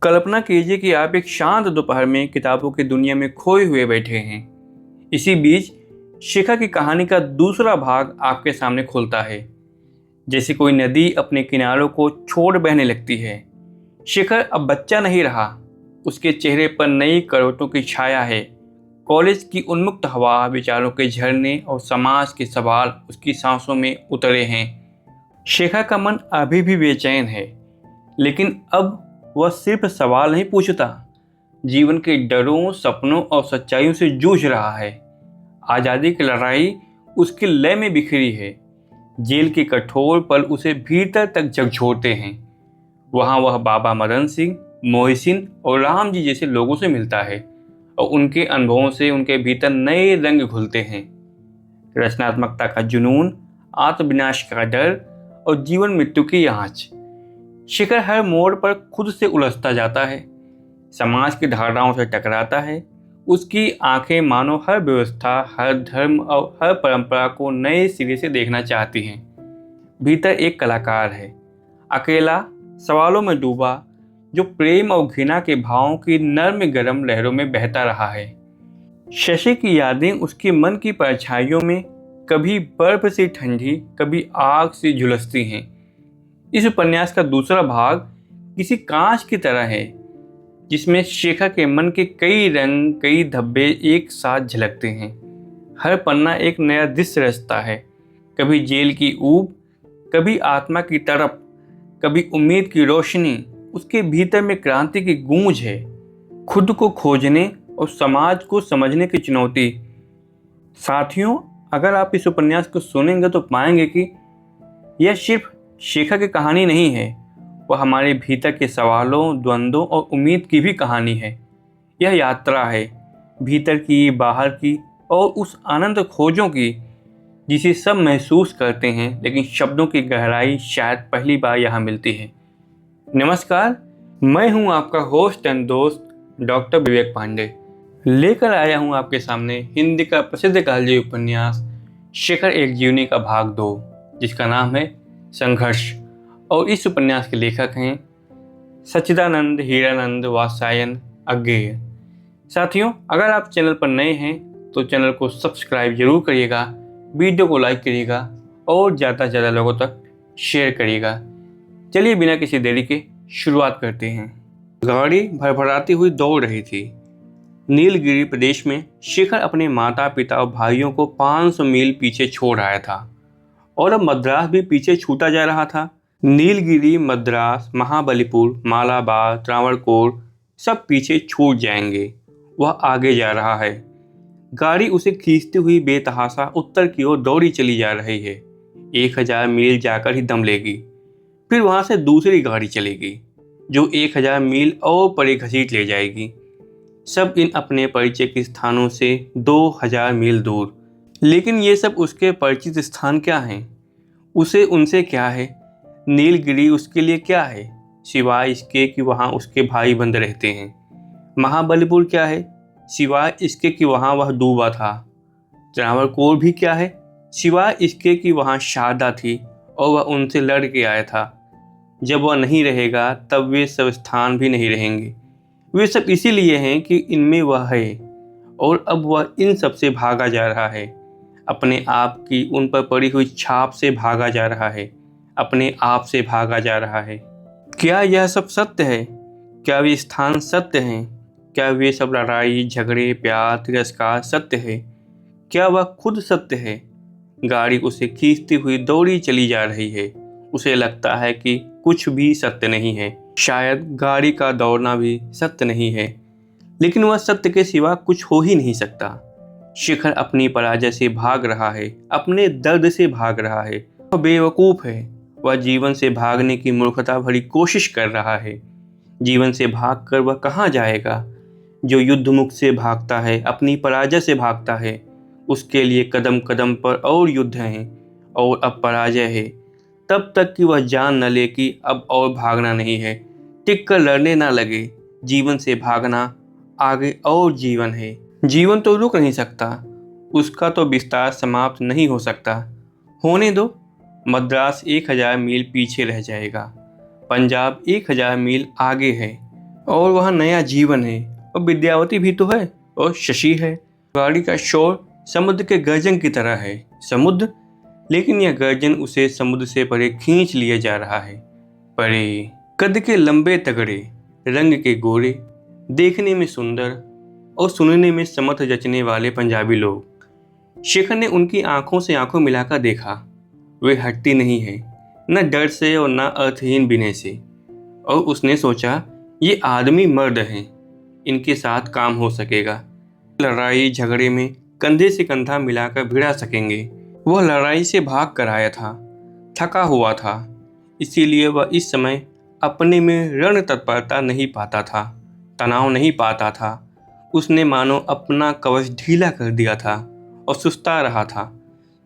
कल्पना कीजिए कि आप एक शांत दोपहर में किताबों की दुनिया में खोए हुए बैठे हैं। इसी बीच शिखा की कहानी का दूसरा भाग आपके सामने खुलता है। जैसे कोई नदी अपने किनारों को छोड़ बहने लगती है। शिखर अब बच्चा नहीं रहा। उसके चेहरे पर नई करवटों की छाया है। कॉलेज की उन्मुक्त हवा, विचारों के झरने और समाज के सवाल उसकी सांसों में उतरे हैं। शिखा का मन अभी भी बेचैन है, लेकिन अब वह सिर्फ सवाल नहीं पूछता, जीवन के डरों, सपनों और सच्चाइयों से जूझ रहा है। आज़ादी की लड़ाई उसके लय में बिखरी है। जेल के कठोर पल उसे भीतर तक झकझोरते हैं। वहाँ वह बाबा मदन सिंह, मोहसिन और राम जी जैसे लोगों से मिलता है और उनके अनुभवों से उनके भीतर नए रंग घुलते हैं। रचनात्मकता का जुनून, आत्मविनाश का डर और जीवन मृत्यु की आँच। शिखर हर मोड़ पर खुद से उलझता जाता है, समाज की धारणाओं से टकराता है। उसकी आंखें मानो हर व्यवस्था, हर धर्म और हर परंपरा को नए सिरे से देखना चाहती हैं। भीतर एक कलाकार है, अकेला, सवालों में डूबा, जो प्रेम और घृणा के भावों की नर्म गरम लहरों में बहता रहा है। शशि की यादें उसके मन की परछाइयों में कभी बर्फ से ठंडी, कभी आग से झुलसती हैं। इस उपन्यास का दूसरा भाग किसी कांच की तरह है, जिसमें शिखा के मन के कई रंग, कई धब्बे एक साथ झलकते हैं। हर पन्ना एक नया दृश्य रचता है। कभी जेल की ऊब, कभी आत्मा की तड़प, कभी उम्मीद की रोशनी। उसके भीतर में क्रांति की गूंज है, खुद को खोजने और समाज को समझने की चुनौती। साथियों, अगर आप इस उपन्यास को सुनेंगे तो पाएंगे कि यह सिर्फ शिखा की कहानी नहीं है, वह हमारे भीतर के सवालों, द्वंद्वों और उम्मीद की भी कहानी है। यह यात्रा है, भीतर की, बाहर की और उस आनंद खोजों की जिसे सब महसूस करते हैं, लेकिन शब्दों की गहराई शायद पहली बार यहाँ मिलती है। नमस्कार, मैं हूँ आपका होस्ट एंड दोस्त डॉक्टर विवेक पांडे। लेकर आया हूँ आपके सामने हिंदी का प्रसिद्ध कालजयी उपन्यास शिखर एक जीवनी का भाग 2, जिसका नाम है संघर्ष। और इस उपन्यास के लेखक हैं सच्चिदानंद हीरानंद वात्स्यायन अज्ञेय। साथियों, अगर आप चैनल पर नए हैं तो चैनल को सब्सक्राइब जरूर करिएगा, वीडियो को लाइक करिएगा और ज़्यादा से ज़्यादा लोगों तक शेयर करिएगा। चलिए बिना किसी देरी के शुरुआत करते हैं। गाड़ी भरभराती हुई दौड़ रही थी। नीलगिरी प्रदेश में शिखर अपने माता पिता और भाइयों को 500 मील पीछे छोड़ आया था और अब मद्रास भी पीछे छूटा जा रहा था। नीलगिरी, मद्रास, महाबलीपुर, मालाबार, त्रावणकोर सब पीछे छूट जाएंगे। वह आगे जा रहा है। गाड़ी उसे खींचती हुई बेतहाशा उत्तर की ओर दौड़ी चली जा रही है। 1000 मील जाकर ही दम लेगी। फिर वहां से दूसरी गाड़ी चलेगी जो 1000 मील और परे घसीट ले जाएगी। सब इन अपने परिचय के स्थानों से 2000 मील दूर। लेकिन ये सब उसके परिचित स्थान क्या हैं? उसे उनसे क्या है? नीलगिरी उसके लिए क्या है, सिवाय इसके कि वहाँ उसके भाई बंद रहते हैं? महाबलीपुर क्या है, सिवाय इसके कि वहाँ वह डूबा था? त्रावणकोर भी क्या है, सिवाय इसके कि वहाँ शारदा थी और वह उनसे लड़ के आया था? जब वह नहीं रहेगा तब वे सब स्थान भी नहीं रहेंगे। वे सब इसीलिए हैं कि इनमें वह है, और अब वह इन सब से भागा जा रहा है। अपने आप की उन पर पड़ी हुई छाप से भागा जा रहा है, अपने आप से भागा जा रहा है। क्या यह सब सत्य है? क्या वे स्थान सत्य हैं? क्या वे सब लड़ाई, झगड़े, प्यार, तिरस्कार सत्य है? क्या वह खुद सत्य है? गाड़ी उसे खींचती हुई दौड़ी चली जा रही है। उसे लगता है कि कुछ भी सत्य नहीं है। शायद गाड़ी का दौड़ना भी सत्य नहीं है, लेकिन वह सत्य के सिवा कुछ हो ही नहीं सकता। शिखर अपनी पराजय से भाग रहा है, अपने दर्द से भाग रहा है। वह बेवकूफ़ है। वह जीवन से भागने की मूर्खता भरी कोशिश कर रहा है। जीवन से भागकर वह कहाँ जाएगा? जो युद्ध मुख से भागता है, अपनी पराजय से भागता है, उसके लिए कदम कदम पर और युद्ध हैं और अब पराजय है। तब तक कि वह जान न ले कि अब और भागना नहीं है, टिक कर लड़ने ना लगे। जीवन से भागना, आगे और जीवन है। जीवन तो रुक नहीं सकता, उसका तो विस्तार समाप्त नहीं हो सकता। होने दो। मद्रास 1000 मील पीछे रह जाएगा, पंजाब 1000 मील आगे है और वहाँ नया जीवन है, और विद्यावती भी तो है, और शशि है। गाड़ी का शोर समुद्र के गर्जन की तरह है। समुद्र, लेकिन यह गर्जन उसे समुद्र से परे खींच लिया जा रहा है। परे, कद के लंबे तगड़े, रंग के गोरे, देखने में सुंदर और सुनने में समर्थ जचने वाले पंजाबी लोग। शेखर ने उनकी आंखों से आंखों मिलाकर देखा। वे हटती नहीं है, न डर से और न अर्थहीन बिने से। और उसने सोचा, ये आदमी मर्द हैं, इनके साथ काम हो सकेगा। लड़ाई झगड़े में कंधे से कंधा मिलाकर भिड़ा सकेंगे। वह लड़ाई से भाग कर आया था, थका हुआ था, इसीलिए वह इस समय अपने में रण तत्परता नहीं पाता था, तनाव नहीं पाता था। उसने मानो अपना कवच ढीला कर दिया था और सुस्ता रहा था।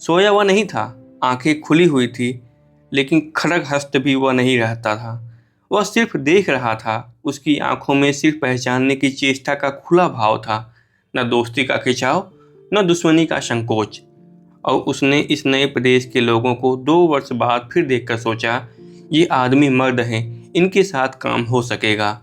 सोया वह नहीं था, आंखें खुली हुई थी, लेकिन खड़ग हस्त भी वह नहीं रहता था। वह सिर्फ देख रहा था। उसकी आंखों में सिर्फ पहचानने की चेष्टा का खुला भाव था, न दोस्ती का खिंचाव, न दुश्मनी का संकोच। और उसने इस नए प्रदेश के लोगों को 2 वर्ष बाद फिर देखकर सोचा, ये आदमी मर्द हैं, इनके साथ काम हो सकेगा।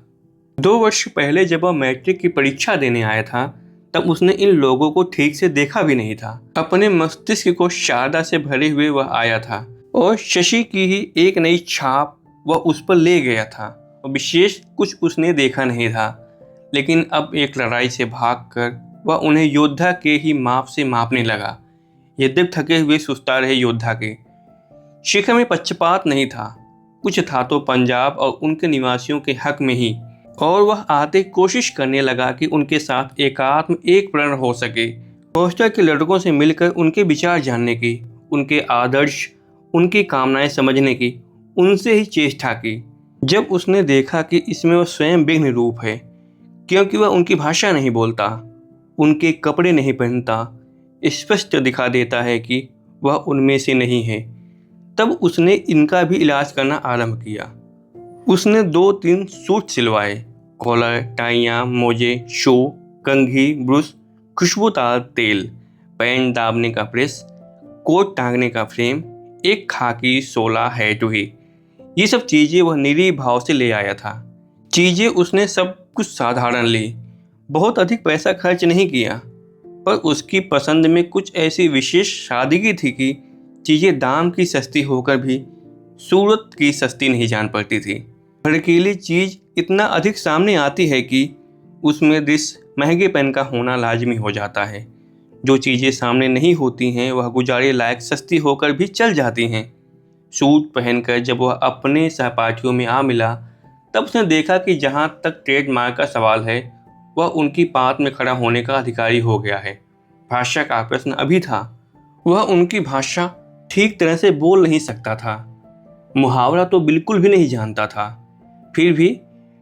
2 वर्ष पहले जब वह मैट्रिक की परीक्षा देने आया था, तब उसने इन लोगों को ठीक से देखा भी नहीं था। अपने मस्तिष्क को शारदा से भरे हुए वह आया था, और शशि की ही एक नई छाप वह उस पर ले गया था, और विशेष कुछ उसने देखा नहीं था। लेकिन अब एक लड़ाई से भागकर वह उन्हें योद्धा के ही माप से मापने लगा, यद्यप थके हुए सुस्ता रहे योद्धा के। शेखर में पक्षपात नहीं था, कुछ था तो पंजाब और उनके निवासियों के हक में ही। और वह आते कोशिश करने लगा कि उनके साथ एकात्म एक प्रण हो सके। हॉस्टल के लड़कों से मिलकर उनके विचार जानने की, उनके आदर्श, उनकी कामनाएं समझने की उनसे ही चेष्टा की। जब उसने देखा कि इसमें वह स्वयं विघ्न रूप है, क्योंकि वह उनकी भाषा नहीं बोलता, उनके कपड़े नहीं पहनता, स्पष्ट दिखा देता है कि वह उनमें से नहीं है, तब उसने इनका भी इलाज करना आरंभ किया। उसने 2-3 सूट सिलवाए, कॉलर, टाइयाँ, मोजे, शू, कंघी, ब्रुश, खुशबूदार तेल, पैंट दाबने का प्रेस, कोट टांगने का फ्रेम, एक खाकी 16 हैट हुई। ये सब चीज़ें वह निरीह भाव से ले आया था। चीज़ें उसने सब कुछ साधारण ली, बहुत अधिक पैसा खर्च नहीं किया, पर उसकी पसंद में कुछ ऐसी विशेष सादगी थी कि चीज़ें दाम की सस्ती होकर भी सूरत की सस्ती नहीं जान पड़ती थी। भड़कीली चीज़ इतना अधिक सामने आती है कि उसमें दृश्य महंगे पेन का होना लाजमी हो जाता है। जो चीज़ें सामने नहीं होती हैं वह गुजारे लायक सस्ती होकर भी चल जाती हैं। सूट पहनकर जब वह अपने सहपाठियों में आ मिला, तब उसने देखा कि जहाँ तक ट्रेडमार्क का सवाल है, वह उनकी पात में खड़ा होने का अधिकारी हो गया है। भाषा का प्रश्न अभी था। वह उनकी भाषा ठीक तरह से बोल नहीं सकता था, मुहावरा तो बिल्कुल भी नहीं जानता था। फिर भी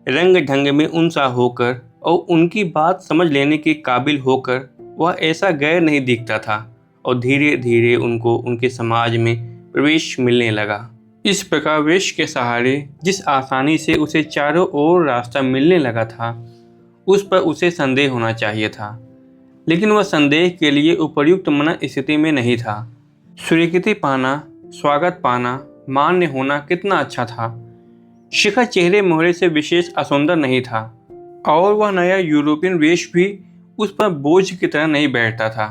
रंग ढंग में उनसा होकर और उनकी बात समझ लेने के काबिल होकर वह ऐसा गैर नहीं दिखता था, और धीरे धीरे उनको उनके समाज में प्रवेश मिलने लगा। इस प्रकार वेश के सहारे जिस आसानी से उसे चारों ओर रास्ता मिलने लगा था, उस पर उसे संदेह होना चाहिए था, लेकिन वह संदेह के लिए उपयुक्त मन स्थिति में नहीं था। स्वीकृति पाना, स्वागत पाना, मान्य होना कितना अच्छा था। शिखा चेहरे मोहरे से विशेष असुंदर नहीं था, और वह नया यूरोपियन वेश भी उस पर बोझ की तरह नहीं बैठता था।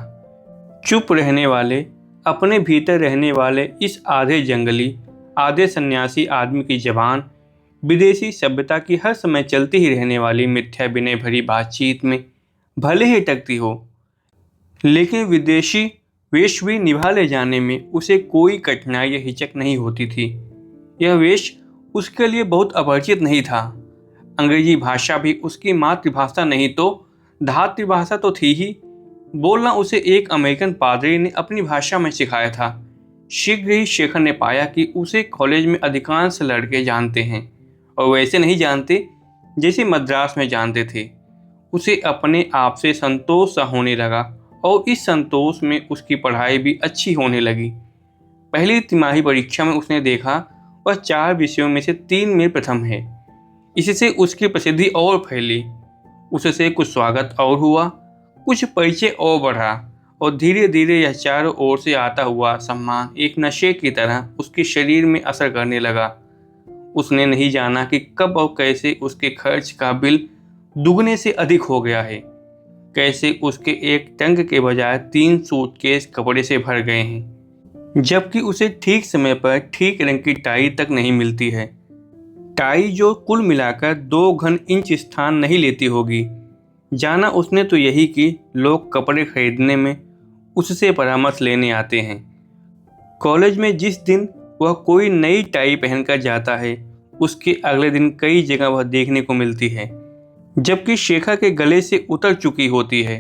चुप रहने वाले, अपने भीतर रहने वाले इस आधे जंगली, आधे सन्यासी आदमी की जबान विदेशी सभ्यता की हर समय चलती ही रहने वाली मिथ्या विनय भरी बातचीत में भले ही टकती हो, लेकिन विदेशी वेश भी निभा ले जाने में उसे कोई कठिनाई या हिचक नहीं होती थी। यह वेश उसके लिए बहुत अपरिचित नहीं था। अंग्रेजी भाषा भी उसकी मातृभाषा नहीं तो धातृभाषा तो थी ही। बोलना उसे एक अमेरिकन पादरी ने अपनी भाषा में सिखाया था। शीघ्र ही शेखर ने पाया कि उसे कॉलेज में अधिकांश लड़के जानते हैं, और वैसे नहीं जानते जैसे मद्रास में जानते थे। उसे अपने आप से संतोष सा होने लगा, और इस संतोष में उसकी पढ़ाई भी अच्छी होने लगी। पहली तिमाही परीक्षा में उसने देखा वह 4 विषयों में से 3 में प्रथम है। इससे उसकी प्रसिद्धि और फैली। उससे कुछ स्वागत और हुआ, कुछ परिचय और बढ़ा, और धीरे धीरे यह चारों ओर से आता हुआ सम्मान एक नशे की तरह उसके शरीर में असर करने लगा। उसने नहीं जाना कि कब और कैसे उसके खर्च का बिल दुगने से अधिक हो गया है। कैसे उसके एक टंक के बजाय 3 सूटकेस कपड़े से भर गए हैं, जबकि उसे ठीक समय पर ठीक रंग की टाई तक नहीं मिलती है। टाई जो कुल मिलाकर 2 घन इंच स्थान नहीं लेती होगी। जाना उसने तो यही कि लोग कपड़े खरीदने में उससे परामर्श लेने आते हैं। कॉलेज में जिस दिन वह कोई नई टाई पहनकर जाता है, उसके अगले दिन कई जगह वह देखने को मिलती है, जबकि शेखा के गले से उतर चुकी होती है।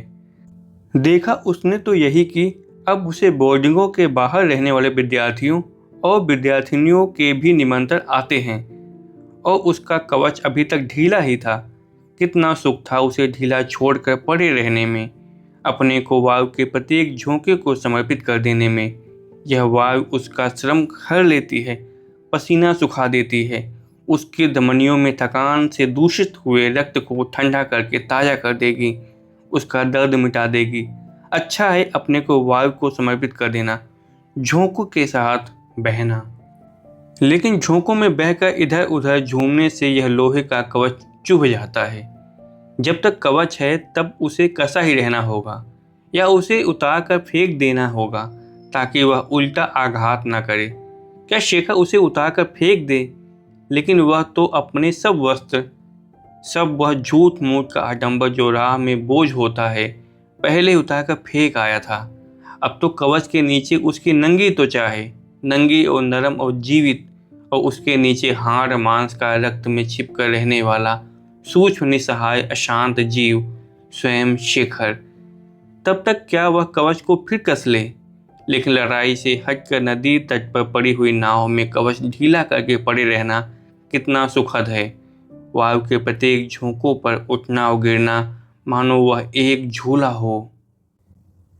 देखा उसने तो यही कि अब उसे बोर्डिंगों के बाहर रहने वाले विद्यार्थियों और विद्यार्थिनियों के भी निमंत्रण आते हैं, और उसका कवच अभी तक ढीला ही था। कितना सुख था उसे ढीला छोड़कर पड़े रहने में, अपने को वायु के प्रत्येक झोंके को समर्पित कर देने में। यह वायु उसका श्रम हर लेती है, पसीना सुखा देती है, उसके धमनियों में थकान से दूषित हुए रक्त को ठंडा करके ताज़ा कर देगी, उसका दर्द मिटा देगी। अच्छा है अपने को वायु को समर्पित कर देना, झोंकों के साथ बहना। लेकिन झोंकों में बहकर इधर उधर झूमने से यह लोहे का कवच चुभ जाता है। जब तक कवच है तब उसे कसा ही रहना होगा, या उसे उतार कर फेंक देना होगा ताकि वह उल्टा आघात न करे। क्या शेखर उसे उतार कर फेंक दे? लेकिन वह तो अपने सब वस्त्र, सब वह झूठ मूठ का आडंबर जो राह में बोझ होता है, पहले उतार कर फेंक आया था। अब तो कवच के नीचे उसकी नंगी त्वचा है, नंगी और नरम और जीवित, और उसके नीचे हाड़ मांस का रक्त में छिपकर रहने वाला सूक्ष्म निसहाय अशांत जीव, स्वयं शेखर। तब तक क्या वह कवच को फिर कस ले? लेकिन लड़ाई से हटकर नदी तट पर पड़ी हुई नाव में कवच ढीला करके पड़े रहना कितना सुखद है। वायु के प्रत्येक झोंकों पर उठना और गिरना मानो वह एक झूला हो।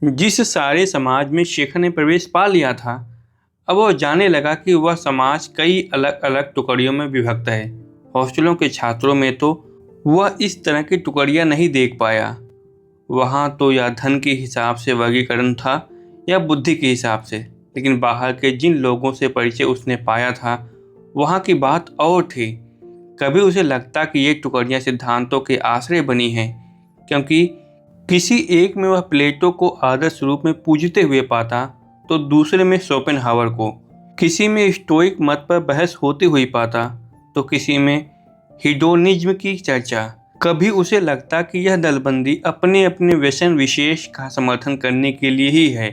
जिस सारे समाज में शेखर ने प्रवेश पा लिया था, अब वह जानने लगा कि वह समाज कई अलग अलग टुकड़ियों में विभक्त है। हॉस्टलों के छात्रों में तो वह इस तरह की टुकड़ियां नहीं देख पाया। वहाँ तो या धन के हिसाब से वर्गीकरण था या बुद्धि के हिसाब से। लेकिन बाहर के जिन लोगों से परिचय उसने पाया था, वहाँ की बात और थी। कभी उसे लगता कि ये टुकड़ियाँ सिद्धांतों के आश्रय बनी हैं, क्योंकि किसी एक में वह प्लेटो को आदर्श रूप में पूजते हुए पाता तो दूसरे में शोपेनहावर को, किसी में स्टोइक मत पर बहस होती हुई पाता तो किसी में हिडोनिज्म की चर्चा। कभी उसे लगता कि यह दलबंदी अपने अपने व्यसन विशेष का समर्थन करने के लिए ही है।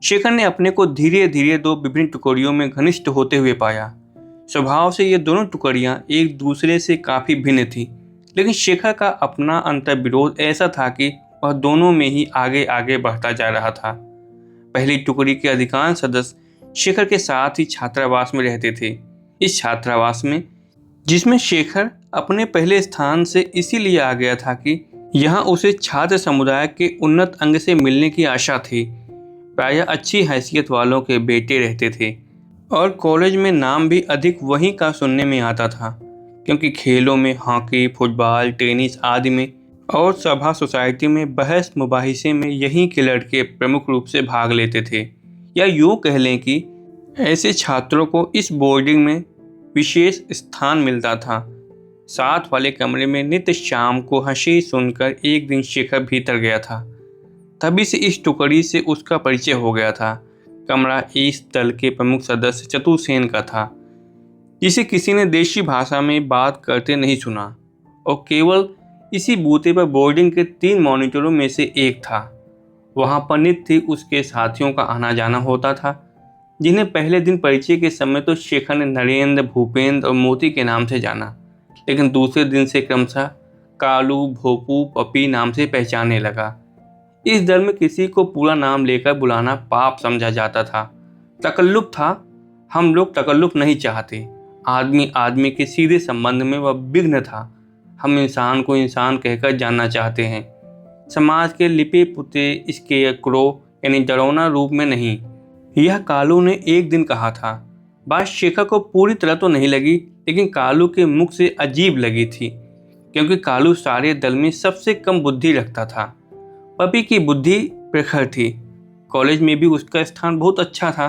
शेखर ने अपने को धीरे धीरे 2 विभिन्न टुकड़ियों में घनिष्ठ होते हुए पाया। स्वभाव से ये दोनों टुकड़ियाँ एक दूसरे से काफ़ी भिन्न थीं, लेकिन शेखर का अपना अंतर्विरोध ऐसा था कि वह दोनों में ही आगे आगे बढ़ता जा रहा था। पहली टुकड़ी के अधिकांश सदस्य शेखर के साथ ही छात्रावास में रहते थे। इस छात्रावास में, जिसमें शेखर अपने पहले स्थान से इसीलिए आ गया था कि यहाँ उसे छात्र समुदाय के उन्नत अंग से मिलने की आशा थी। प्रायः अच्छी हैसियत वालों के बेटे रहते थे, और कॉलेज में नाम भी अधिक वहीं का सुनने में आता था, क्योंकि खेलों में हॉकी, फुटबॉल, टेनिस आदि में और सभा सोसाइटी में बहस मुबाहिसे में यहीं के लड़के प्रमुख रूप से भाग लेते थे। या यूँ कह लें कि ऐसे छात्रों को इस बोर्डिंग में विशेष स्थान मिलता था। साथ वाले कमरे में नित्य शाम को हंसी सुनकर एक दिन शेखर भीतर गया था। तभी से इस टुकड़ी से उसका परिचय हो गया था। कमरा इस दल के प्रमुख सदस्य चतुर्सेन का था, जिसे किसी ने देशी भाषा में बात करते नहीं सुना, और केवल इसी बूते पर बोर्डिंग के 3 मॉनिटरों में से एक था। वहाँ पर नित्य उसके साथियों का आना जाना होता था, जिन्हें पहले दिन परिचय के समय तो शेखर ने नरेंद्र, भूपेंद्र और मोती के नाम से जाना, लेकिन दूसरे दिन से क्रमशः कालू, भोपू, पपी नाम से पहचानने लगा। इस दल में किसी को पूरा नाम लेकर बुलाना पाप समझा जाता था, तकल्लुफ था। हम लोग तकल्लुफ नहीं चाहते। आदमी आदमी के सीधे संबंध में वह विघ्न था। हम इंसान को इंसान कहकर जानना चाहते हैं, समाज के लिपे पुते इसके क्रो यानी डरौना रूप में नहीं। यह कालू ने एक दिन कहा था। बात शेखर को पूरी तरह तो नहीं लगी, लेकिन कालू के मुख से अजीब लगी थी, क्योंकि कालू सारे दल में सबसे कम बुद्धि रखता था। पपी की बुद्धि प्रखर थी। कॉलेज में भी उसका स्थान बहुत अच्छा था,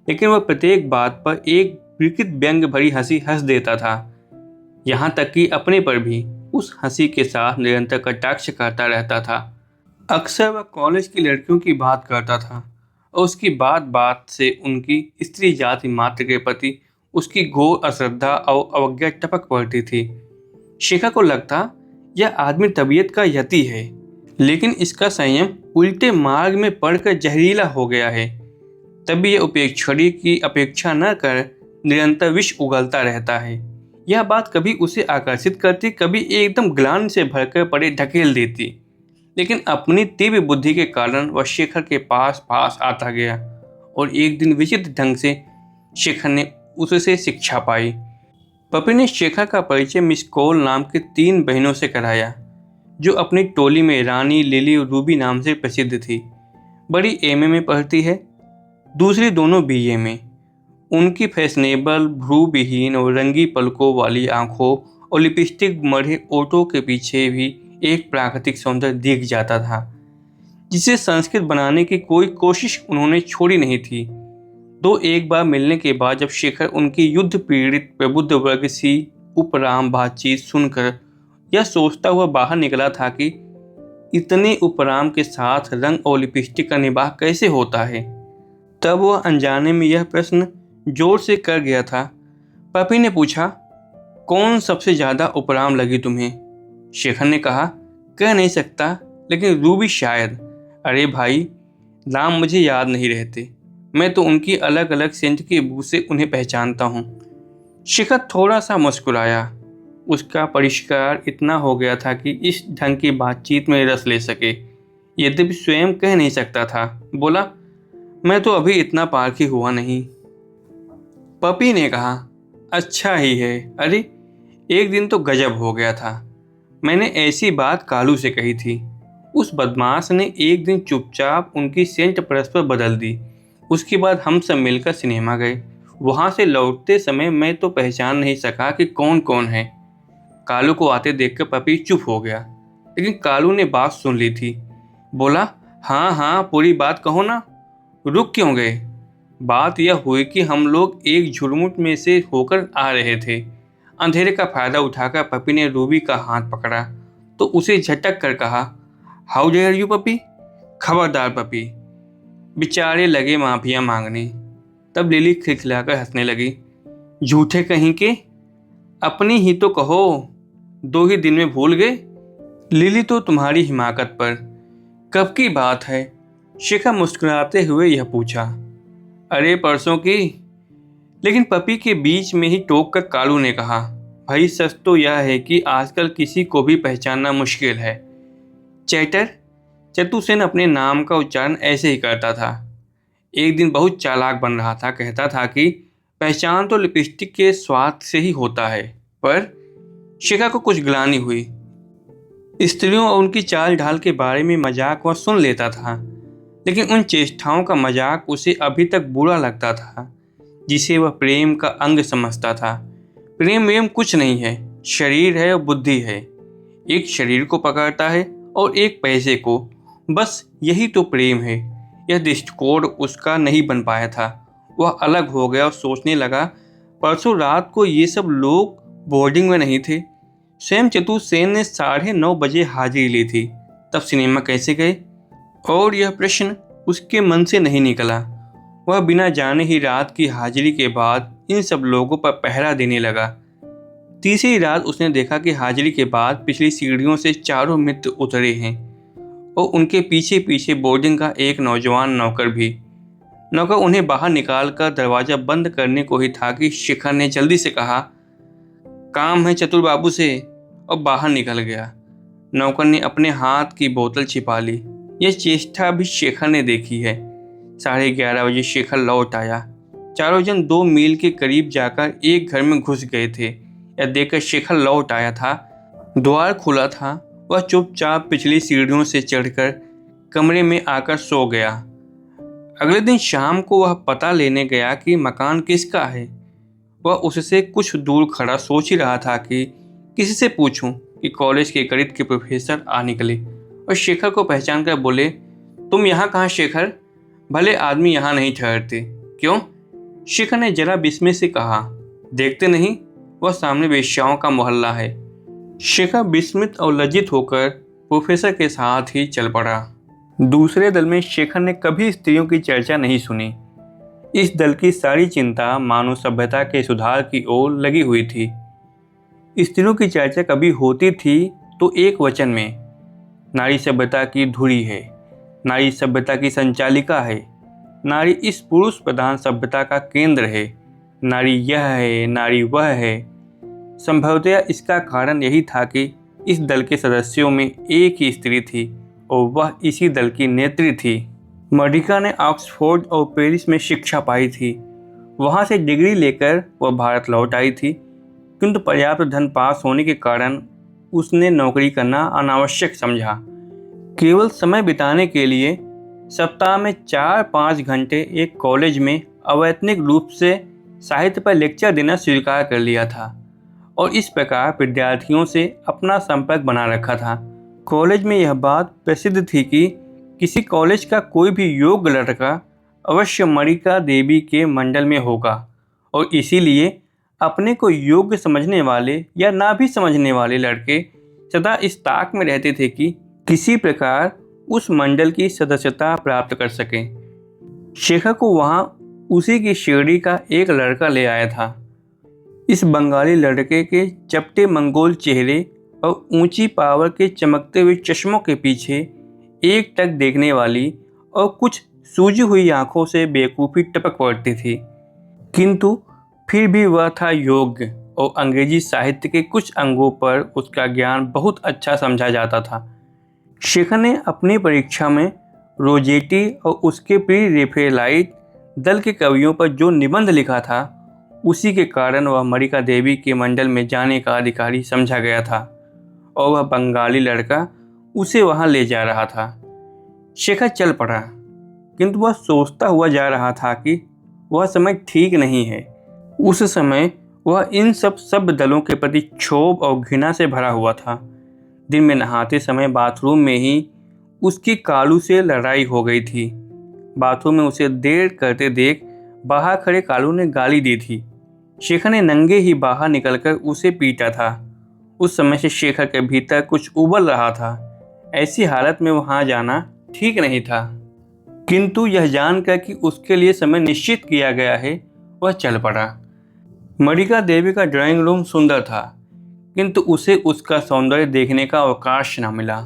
लेकिन वह प्रत्येक बात पर एक विकृत व्यंग भरी हंसी हंस देता था, यहाँ तक कि अपने पर भी उस हंसी के साथ निरंतर कटाक्ष करता रहता था। अक्सर वह कॉलेज की लड़कियों की बात करता था और उसकी बात बात से उनकी स्त्री जाति मात्र के प्रति उसकी घोर अश्रद्धा और अवज्ञा टपक पड़ती थी। शिखा को लगता यह आदमी तबीयत का यति है, लेकिन इसका संयम उल्टे मार्ग में पड़कर जहरीला हो गया है। तभी यह उपेक्षणी की अपेक्षा न कर निरंतर विष उगलता रहता है। यह बात कभी उसे आकर्षित करती, कभी एकदम ग्लानि से भरकर पड़े ढकेल देती, लेकिन अपनी तीव्र बुद्धि के कारण वह शेखर के पास पास आता गया और एक दिन विचित्र ढंग से शेखर ने उससे शिक्षा पाई। पपी ने शेखर का परिचय मिस कौल नाम की 3 बहनों से कराया, जो अपनी टोली में रानी, लिली और रूबी नाम से प्रसिद्ध थी। बड़ी एमए में पढ़ती है, दूसरी दोनों बीए में। उनकी फैशनेबल, भ्रू विहीन और रंगी पलकों वाली आंखों और लिपस्टिक मढ़े ओठों के पीछे भी एक प्राकृतिक सौंदर्य दिख जाता था, जिसे संस्कृत बनाने की कोई कोशिश उन्होंने छोड़ी नहीं थी। एक बार मिलने के बाद जब शेखर उनकी युद्ध पीड़ित प्रबुद्ध वर्ग सी उपराम बातचीत सुनकर यह सोचता हुआ बाहर निकला था कि इतने उपराम के साथ रंग और लिपस्टिक का निबाह कैसे होता है, तब वह अनजाने में यह प्रश्न जोर से कर गया था। पपी ने पूछा, कौन सबसे ज़्यादा उपराम लगी तुम्हें? शेखर ने कहा, कह नहीं सकता, लेकिन रूबी शायद। अरे भाई, नाम मुझे याद नहीं रहते, मैं तो उनकी अलग अलग सेंट की बू से उन्हें पहचानता हूँ। शेखर थोड़ा सा मुस्कुराया। उसका परिष्कार इतना हो गया था कि इस ढंग की बातचीत में रस ले सके, यद्यपि स्वयं कह नहीं सकता था। बोला, मैं तो अभी इतना पारखी हुआ नहीं। पपी ने कहा, अच्छा ही है। अरे, एक दिन तो गजब हो गया था। मैंने ऐसी बात कालू से कही थी। उस बदमाश ने एक दिन चुपचाप उनकी सेंट परस्पर बदल दी। उसके बाद हम सब मिलकर सिनेमा गए। वहाँ से लौटते समय मैं तो पहचान नहीं सका कि कौन कौन है। कालू को आते देखकर पपी चुप हो गया, लेकिन कालू ने बात सुन ली थी। बोला, हाँ हाँ, पूरी बात कहो ना, रुक क्यों गए? बात यह हुई कि हम लोग एक झुरमुट में से होकर आ रहे थे। अंधेरे का फायदा उठाकर पपी ने रूबी का हाथ पकड़ा तो उसे झटक कर कहा, हाउ डेयर यू पपी। खबरदार पपी। बेचारे लगे माफिया मांगने। तब लिली खिलखिलाकर हंसने लगी, झूठे कहीं के, अपनी ही तो कहो, 2 ही दिन में भूल गए। लिली तो तुम्हारी हिमाकत पर। कब की बात है? शेखर मुस्कुराते हुए यह पूछा। अरे, परसों की। लेकिन पपी के बीच में ही टोक कर कालू ने कहा, भाई सच तो यह है कि आजकल किसी को भी पहचानना मुश्किल है। चैटर चतुसेन अपने नाम का उच्चारण ऐसे ही करता था। एक दिन बहुत चालाक बन रहा था, कहता था कि पहचान तो लिपस्टिक के स्वाद से ही होता है। पर शिखा को कुछ ग्लानि हुई। स्त्रियों और उनकी चाल ढाल के बारे में मजाक वह सुन लेता था, लेकिन उन चेष्टाओं का मजाक उसे अभी तक बुरा लगता था जिसे वह प्रेम का अंग समझता था। प्रेम वेम कुछ नहीं है, शरीर है और बुद्धि है। एक शरीर को पकड़ता है और एक पैसे को, बस यही तो प्रेम है। यह दृष्टिकोण उसका नहीं बन पाया था। वह अलग हो गया और सोचने लगा, परसों रात को ये सब लोग बोर्डिंग में नहीं थे। स्वयं चतुसेन ने 9:30 बजे हाजिरी ली थी, तब सिनेमा कैसे गए? और यह प्रश्न उसके मन से नहीं निकला। वह बिना जाने ही रात की हाजिरी के बाद इन सब लोगों पर पहरा देने लगा। तीसरी रात उसने देखा कि हाजिरी के बाद पिछली सीढ़ियों से चारों मित्र उतरे हैं और उनके पीछे पीछे बोर्डिंग का एक नौजवान नौकर भी। नौकर उन्हें बाहर निकालकर दरवाज़ा बंद करने को ही था कि शिखर ने जल्दी से कहा, काम है चतुर बाबू से, और बाहर निकल गया। नौकर ने अपने हाथ की बोतल छिपा ली। यह चेष्टा भी शेखर ने देखी है। 11:30 बजे शेखर लौट आया। चारों जन 2 मील के करीब जाकर एक घर में घुस गए थे। यह देखकर शेखर लौट आया था। द्वार खुला था। वह चुपचाप पिछली सीढ़ियों से चढ़कर कमरे में आकर सो गया। अगले दिन शाम को वह पता लेने गया कि मकान किसका है। वह उससे कुछ दूर खड़ा सोच ही रहा था कि किसी से पूछूं कि कॉलेज के गणित के प्रोफेसर आ निकले और शेखर को पहचान कर बोले, तुम यहाँ कहाँ शेखर? भले आदमी यहाँ नहीं ठहरते। क्यों? शिखा ने जरा विस्मय से कहा, देखते नहीं, वह सामने वेश्याओं का मोहल्ला है। शिखा विस्मित और लज्जित होकर प्रोफेसर के साथ ही चल पड़ा। दूसरे दल में शेखर ने कभी स्त्रियों की चर्चा नहीं सुनी। इस दल की सारी चिंता मानव सभ्यता के सुधार की ओर लगी हुई थी। स्त्रियों की चर्चा कभी होती थी तो एक वचन में, नारी सभ्यता की धुरी है, नारी सभ्यता की संचालिका है, नारी इस पुरुष प्रधान सभ्यता का केंद्र है, नारी यह है, नारी वह है। संभवतया इसका कारण यही था कि इस दल के सदस्यों में एक ही स्त्री थी और वह इसी दल की नेत्री थी। मरिका ने ऑक्सफोर्ड और पेरिस में शिक्षा पाई थी। वहाँ से डिग्री लेकर वह भारत लौट आई थी, किंतु पर्याप्त धन पास होने के कारण उसने नौकरी करना अनावश्यक समझा। केवल समय बिताने के लिए सप्ताह में 4-5 घंटे एक कॉलेज में अवैतनिक रूप से साहित्य पर लेक्चर देना स्वीकार कर लिया था और इस प्रकार विद्यार्थियों से अपना संपर्क बना रखा था। कॉलेज में यह बात प्रसिद्ध थी कि किसी कॉलेज का कोई भी योग्य लड़का अवश्य मरिका देवी के मंडल में होगा और इसीलिए अपने को योग्य समझने वाले या ना भी समझने वाले लड़के सदा इस ताक में रहते थे कि किसी प्रकार उस मंडल की सदस्यता प्राप्त कर सकें। शेखर को वहाँ उसी की श्रेणी का एक लड़का ले आया था। इस बंगाली लड़के के चपटे मंगोल चेहरे और ऊंची पावर के चमकते हुए चश्मों के पीछे एक टक देखने वाली और कुछ सूजी हुई आंखों से बेवकूफ़ी टपक पड़ती थी, किंतु फिर भी वह था योग्य और अंग्रेजी साहित्य के कुछ अंगों पर उसका ज्ञान बहुत अच्छा समझा जाता था। शेखर ने अपनी परीक्षा में रोजेटी और उसके प्री रेफेलाइट दल के कवियों पर जो निबंध लिखा था, उसी के कारण वह मरिका देवी के मंडल में जाने का अधिकारी समझा गया था और वह बंगाली लड़का उसे वहां ले जा रहा था। शेखर चल पड़ा, किंतु वह सोचता हुआ जा रहा था कि वह समय ठीक नहीं है। उस समय वह इन सब दलों के प्रति क्षोभ और घृणा से भरा हुआ था। दिन में नहाते समय बाथरूम में ही उसकी कालू से लड़ाई हो गई थी। बाथरूम में उसे देर करते देख बाहर खड़े कालू ने गाली दी थी। शेखर ने नंगे ही बाहर निकलकर उसे पीटा था। उस समय से शेखर के भीतर कुछ उबल रहा था। ऐसी हालत में वहां जाना ठीक नहीं था, किंतु यह जानकर कि उसके लिए समय निश्चित किया गया है, वह चल पड़ा। मरिका देवी का ड्राइंग रूम सुंदर था, किंतु उसे उसका सौंदर्य देखने का अवकाश न मिला।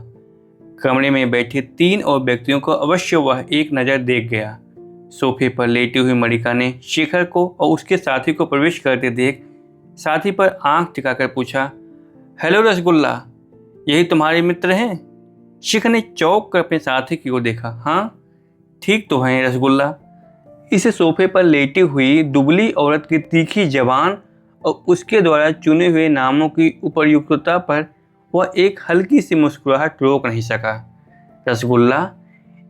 कमरे में बैठे 3 और व्यक्तियों को अवश्य वह एक नज़र देख गया। सोफे पर लेटी हुई मरिका ने शेखर को और उसके साथी को प्रवेश करते देख साथी पर आंख टिकाकर पूछा, हेलो रसगुल्ला, यही तुम्हारे मित्र हैं? शेखर ने चौंक कर अपने साथी की ओर देखा। हाँ, ठीक तो हैं रसगुल्ला। इस सोफे पर लेटी हुई दुबली औरत की तीखी जबान और उसके द्वारा चुने हुए नामों की उपयुक्तता पर वह एक हल्की सी मुस्कुराहट रोक नहीं सका। रसगुल्ला,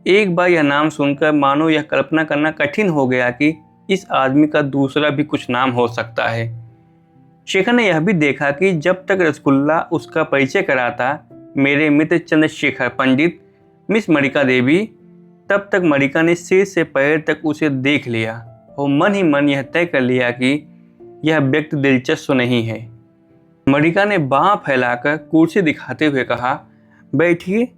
एक बार यह नाम सुनकर मानो यह कल्पना करना कठिन हो गया कि इस आदमी का दूसरा भी कुछ नाम हो सकता है। शेखर ने यह भी देखा कि जब तक रसगुल्ला उसका परिचय कराता, मेरे मित्र चंद्रशेखर पंडित, मिस मरिका देवी, तब तक मरिका ने सिर से पैर तक उसे देख लिया और मन ही मन यह तय कर लिया कि यह व्यक्ति दिलचस्प नहीं है। मरिका ने बाँह फैलाकर कुर्सी दिखाते हुए कहा, बैठिए,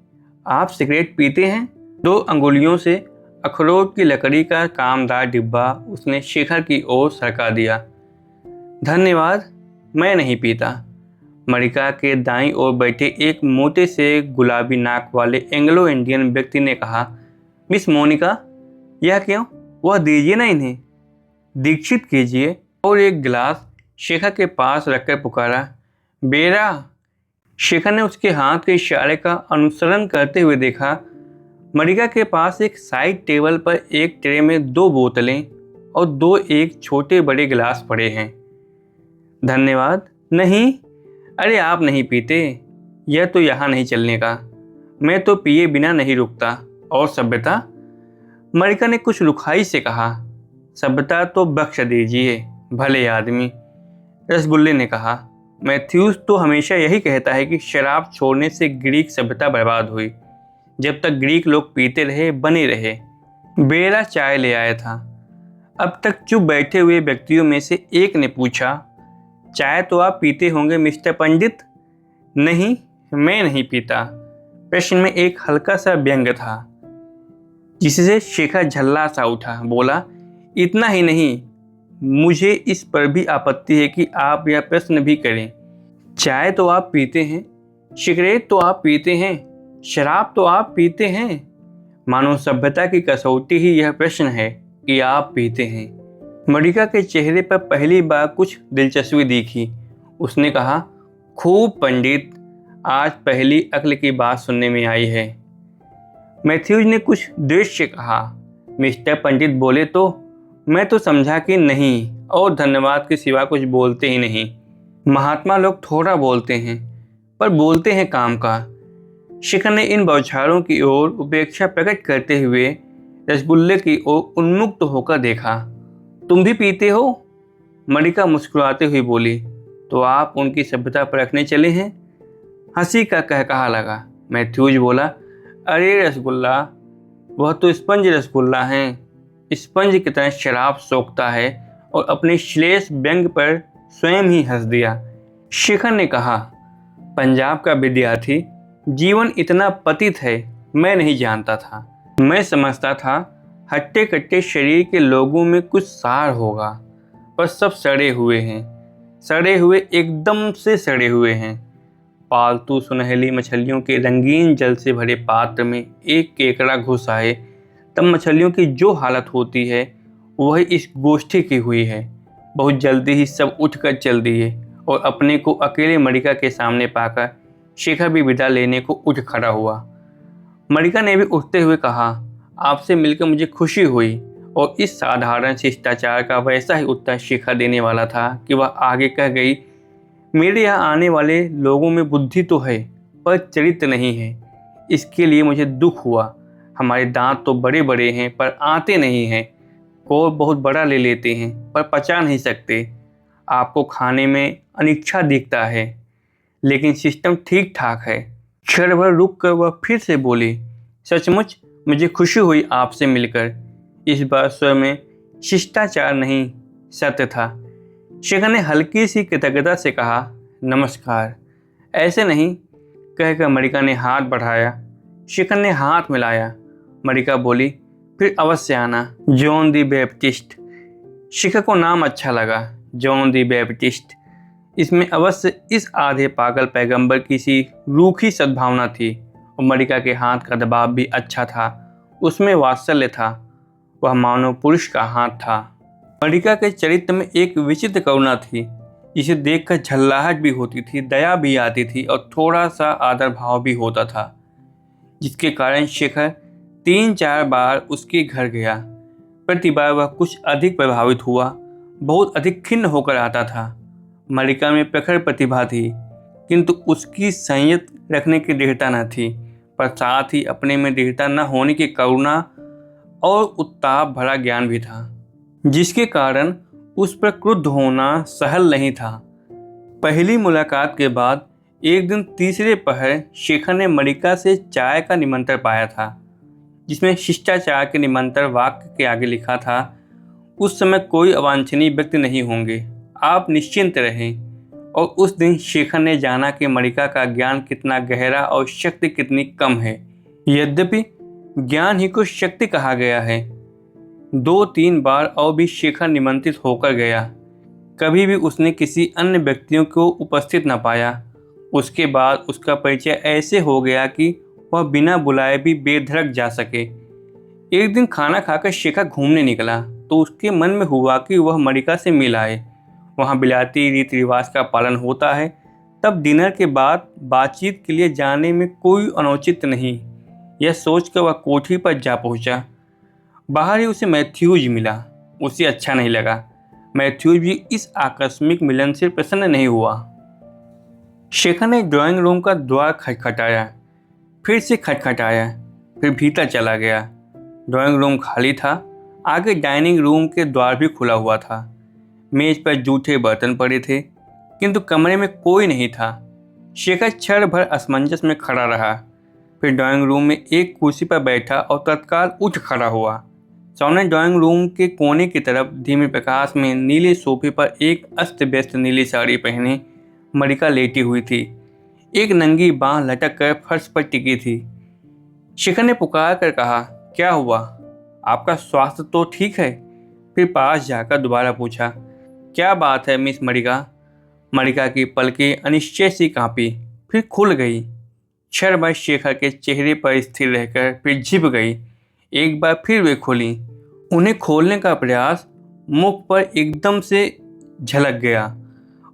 आप सिगरेट पीते हैं? 2 अंगुलियों से अखरोट की लकड़ी का कामदार डिब्बा उसने शेखर की ओर सरका दिया। धन्यवाद, मैं नहीं पीता। मरिका के दाईं ओर बैठे एक मोटे से गुलाबी नाक वाले एंग्लो इंडियन व्यक्ति ने कहा, मिस मोनिका, यह क्यों? वह दीजिए ना इन्हें। दीक्षित कीजिए। और एक गिलास शेखर के पास रखकर पुकारा, बेरा। शेखर ने उसके हाथ के इशारे का अनुसरण करते हुए देखा। मरिका के पास एक साइड टेबल पर एक ट्रे में 2 बोतलें और 2 एक छोटे बड़े गिलास पड़े हैं। धन्यवाद। नहीं, अरे आप नहीं पीते? यह तो यहाँ नहीं चलने का। मैं तो पिए बिना नहीं रुकता। और सभ्यता? मरिका ने कुछ रुखाई से कहा। सभ्यता तो बख्श दीजिए, भले आदमी। रसगुल्ले ने कहा, मैथ्यूस तो हमेशा यही कहता है कि शराब छोड़ने से ग्रीक सभ्यता बर्बाद हुई। जब तक ग्रीक लोग पीते रहे, बने रहे। बेरा चाय ले आया था। अब तक चुप बैठे हुए व्यक्तियों में से एक ने पूछा, चाय तो आप पीते होंगे मिस्टर पंडित? नहीं, मैं नहीं पीता। प्रश्न में एक हल्का सा व्यंग था, जिससे शेखर झल्ला सा उठा। बोला, इतना ही नहीं, मुझे इस पर भी आपत्ति है कि आप यह प्रश्न भी करें। चाय तो आप पीते हैं, सिगरेट तो आप पीते हैं, शराब तो आप पीते हैं। मानव सभ्यता की कसौटी ही यह प्रश्न है कि आप पीते हैं। मलिका के चेहरे पर पहली बार कुछ दिलचस्पी दिखी। उसने कहा, खूब पंडित, आज पहली अक्ल की बात सुनने में आई है। मैथ्यूज ने कुछ दृश्य कहा। मिस्टर पंडित बोले तो मैं तो समझा कि नहीं, और धन्यवाद के सिवा कुछ बोलते ही नहीं। महात्मा लोग थोड़ा बोलते हैं, पर बोलते हैं काम का। शिखर ने इन बौछारों की ओर उपेक्षा प्रकट करते हुए रसगुल्ले की ओर उन्मुक्त होकर देखा। तुम भी पीते हो? मलिका मुस्कुराते हुए बोली, तो आप उनकी सभ्यता परखने चले हैं? हंसी का कहकहा लगा। मैथ्यूज बोला, अरे रसगुल्ला, वह तो स्पंज रसगुल्ला है। स्पंज की तरह शराब सोखता है। और अपने श्लेष व्यंग पर स्वयं ही हंस दिया। शिखर ने कहा, पंजाब का विद्यार्थी, जीवन इतना पतित है मैं नहीं जानता था। मैं समझता था हट्टे कट्टे शरीर के लोगों में कुछ सार होगा, पर सब सड़े हुए हैं। सड़े हुए, एकदम से सड़े हुए हैं। पालतू सुनहली मछलियों के रंगीन जल से भरे पात्र में एक केकड़ा घुस आए, तब मछलियों की जो हालत होती है वही इस गोष्ठी की हुई है। बहुत जल्दी ही सब उठकर चल दिए और अपने को अकेले मलिका के सामने पाकर शेखर भी विदा लेने को उठ खड़ा हुआ। मलिका ने भी उठते हुए कहा, आपसे मिलकर मुझे खुशी हुई। और इस साधारण शिष्टाचार का वैसा ही उत्तर शेखर देने वाला था कि वह आगे कह गई, मेरे यहाँ आने वाले लोगों में बुद्धि तो है, पर चरित्र नहीं है। इसके लिए मुझे दुख हुआ। हमारे दांत तो बड़े बड़े हैं, पर आते नहीं हैं। कोर बहुत बड़ा ले लेते हैं, पर पचा नहीं सकते। आपको खाने में अनिच्छा दिखता है, लेकिन सिस्टम ठीक ठाक है। क्षण भर रुक कर वह फिर से बोली, सचमुच मुझे खुशी हुई आपसे मिलकर। इस बार स्वर में शिष्टाचार नहीं, सत्य था। शेखर ने हल्की सी कृतज्ञता से कहा, नमस्कार। ऐसे नहीं, कहकर मलिका ने हाथ बढ़ाया। शेखर ने हाथ मिलाया। मलिका बोली, फिर अवश्य आना, जॉन दी बैप्टिस्ट। शेखर को नाम अच्छा लगा, जॉन दी बैप्टिस्ट। इसमें अवश्य इस आधे पागल पैगंबर की सी रूखी सद्भावना थी। और मलिका के हाथ का दबाव भी अच्छा था, उसमें वात्सल्य था। वह मानव पुरुष का हाथ था। मलिका के चरित्र में एक विचित्र करुणा थी, जिसे देखकर झल्लाहट भी होती थी, दया भी आती थी और थोड़ा सा आदर भाव भी होता था, जिसके कारण शेखर 3-4 बार उसके घर गया। प्रति बार वह कुछ अधिक प्रभावित हुआ, बहुत अधिक खिन्न होकर आता था। मलिका में प्रखर प्रतिभा थी, किंतु उसकी संयत रखने की दृढ़ता न थी, पर साथ ही अपने में दृढ़ता न होने की करुणा और उत्ताप भरा ज्ञान भी था, जिसके कारण उस पर क्रुद्ध होना सहल नहीं था। पहली मुलाकात के बाद एक दिन तीसरे पहर शेखर ने मलिका से चाय का निमंत्रण पाया था, जिसमें शिष्टाचार के निमंत्रण वाक्य के आगे लिखा था, उस समय कोई अवांछनीय व्यक्ति नहीं होंगे, आप निश्चिंत रहें। और उस दिन शेखर ने जाना कि मलिका का ज्ञान कितना गहरा और शक्ति कितनी कम है। यद्यपि ज्ञान ही को शक्ति कहा गया है। 2-3 बार और भी शेखर निमंत्रित होकर गया, कभी भी उसने किसी अन्य व्यक्तियों को उपस्थित न पाया। उसके बाद उसका परिचय ऐसे हो गया कि वह बिना बुलाए भी बेधड़क जा सके। एक दिन खाना खाकर शेखर घूमने निकला तो उसके मन में हुआ कि वह मलिका से मिल आए। वहाँ बिलाती रीति रिवाज का पालन होता है, तब डिनर के बाद बातचीत के लिए जाने में कोई अनुचित नहीं। यह सोचकर वह कोठी पर जा पहुँचा। बाहर ही उसे मैथ्यूज मिला। उसे अच्छा नहीं लगा। मैथ्यूज भी इस आकस्मिक मिलन से प्रसन्न नहीं हुआ। शेखर ने ड्राइंग रूम का द्वार खटखटाया, फिर से खटखटाया, फिर भीतर चला गया। ड्राइंग रूम खाली था। आगे डाइनिंग रूम के द्वार भी खुला हुआ था। मेज पर जूठे बर्तन पड़े थे, किंतु कमरे में कोई नहीं था। शेखर क्षण भर असमंजस में खड़ा रहा, फिर ड्राइंग रूम में एक कुर्सी पर बैठा और तत्काल उठ खड़ा हुआ। सामने ड्राइंग रूम के कोने की तरफ धीमे प्रकाश में नीले सोफे पर एक अस्त व्यस्त नीली साड़ी पहने मरिका लेटी हुई थी। एक नंगी बांह लटक कर फर्श पर टिकी थी। शिखर ने पुकार कर कहा, क्या हुआ? आपका स्वास्थ्य तो ठीक है? फिर पास जाकर दोबारा पूछा, क्या बात है मिस मरिका? मरिका की पलकें अनिश्चय सी कांपी, फिर खुल गई। क्षण भर शेखर के चेहरे पर स्थिर रहकर फिर झिप गई। एक बार फिर वे खुली। उन्हें खोलने का प्रयास मुख पर एकदम से झलक गया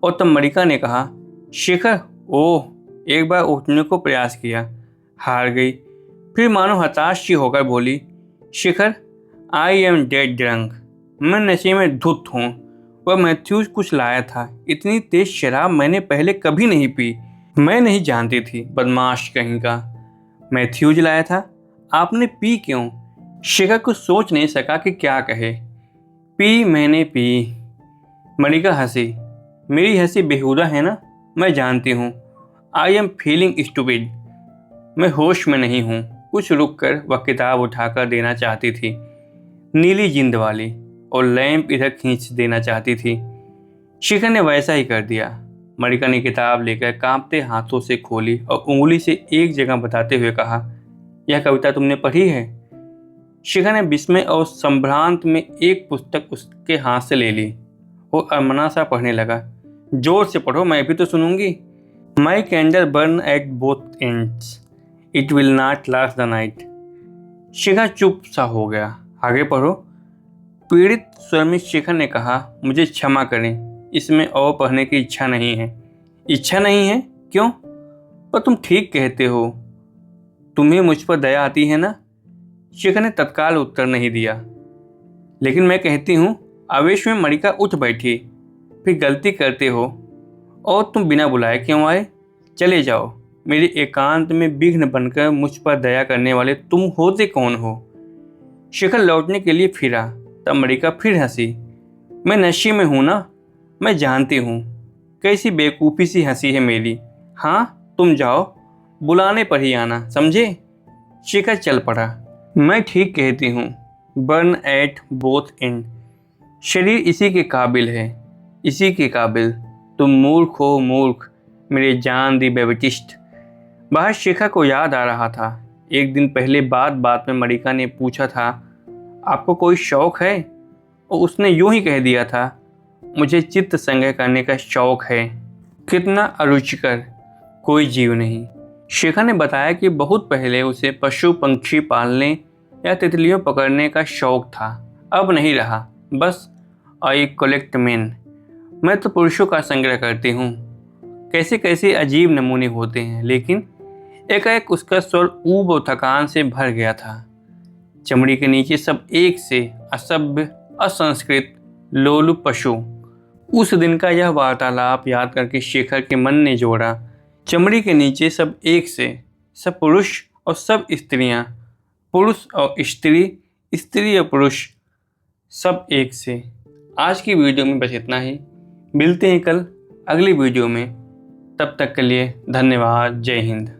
और तब मरिका ने कहा, शेखर, ओह। एक बार उठने को प्रयास किया, हार गई। फिर मानो हताश सी होकर बोली, Shekhar, I am dead drunk. मैं नशे में धुत हूँ। वह मैथ्यूज कुछ लाया था। इतनी तेज शराब मैंने पहले कभी नहीं पी। मैं नहीं जानती थी, बदमाश कहीं का। मैथ्यूज लाया था? आपने पी क्यों? शेखर कुछ सोच नहीं सका कि क्या कहे। पी, मैंने पी। मरिका हंसी। मेरी हंसी बेहुदा है ना? मैं जानती हूँ। I am feeling stupid. मैं होश में नहीं हूँ। कुछ रुक कर वह किताब उठाकर देना चाहती थी, नीली जिंद वाली, और लैंप इधर खींच देना चाहती थी। शिखर ने वैसा ही कर दिया। मरिका ने किताब लेकर कांपते हाथों से खोली और उंगली से एक जगह बताते हुए कहा, यह कविता तुमने पढ़ी है? शिखर ने विस्मय और संभ्रांत में एक पुस्तक उसके हाथ से ले ली। वो अरमना सा पढ़ने लगा। जोर से पढ़ो, मैं भी तो सुनूंगी। My candle burn at both ends, it will not last the night. Shikhar चुप सा हो गया। आगे पढ़ो। पीड़ित स्वर में शेखर ने कहा, मुझे क्षमा करें, इसमें और पढ़ने की इच्छा नहीं है। इच्छा नहीं है? क्यों? पर तुम ठीक कहते हो। तुम्हें मुझ पर दया आती है ना? शेखर ने तत्काल उत्तर नहीं दिया। लेकिन मैं कहती हूँ। आवेश में मरिका उठ बैठी। फिर गलती करते हो, और तुम बिना बुलाए क्यों आए? चले जाओ। मेरे एकांत में विघ्न बनकर मुझ पर दया करने वाले तुम होते कौन हो? शेखर लौटने के लिए फिरा। तब मरिका फिर हंसी। मैं नशे में हूं ना? मैं जानती हूँ। कैसी बेवकूफ़ी सी हंसी है मेरी। हाँ, तुम जाओ, बुलाने पर ही आना, समझे? शेखर चल पड़ा। मैं ठीक कहती हूँ। Burn at both and. शरीर इसी के काबिल है, इसी के काबिल। तुम मूर्ख हो, मूर्ख, मेरे जान दी बेवटिस्ट। बाहर शेखर को याद आ रहा था। एक दिन पहले बात बात में मरिका ने पूछा था, आपको कोई शौक है? और उसने यूं ही कह दिया था, मुझे चित्त संग्रह करने का शौक है। कितना अरुचिकर, कोई जीव नहीं। शेखर ने बताया कि बहुत पहले उसे पशु पंक्षी पालने या तितलियों पकड़ने का शौक था। अब नहीं रहा। बस आई कलेक्ट मेन। मैं तो पुरुषों का संग्रह करती हूँ। कैसे कैसे अजीब नमूने होते हैं। लेकिन एकाएक उसका स्वर ऊब और थकान से भर गया था। चमड़ी के नीचे सब एक से असभ्य, असंस्कृत, लोलुप पशु। उस दिन का यह वार्तालाप याद करके शेखर के मन ने जोड़ा। चमड़ी के नीचे सब एक से, सब पुरुष और सब स्त्रियां, पुरुष और स्त्री, स्त्री और पुरुष, सब एक से। आज की वीडियो में बस इतना ही। मिलते हैं कल अगली वीडियो में। तब तक के लिए धन्यवाद। जय हिंद।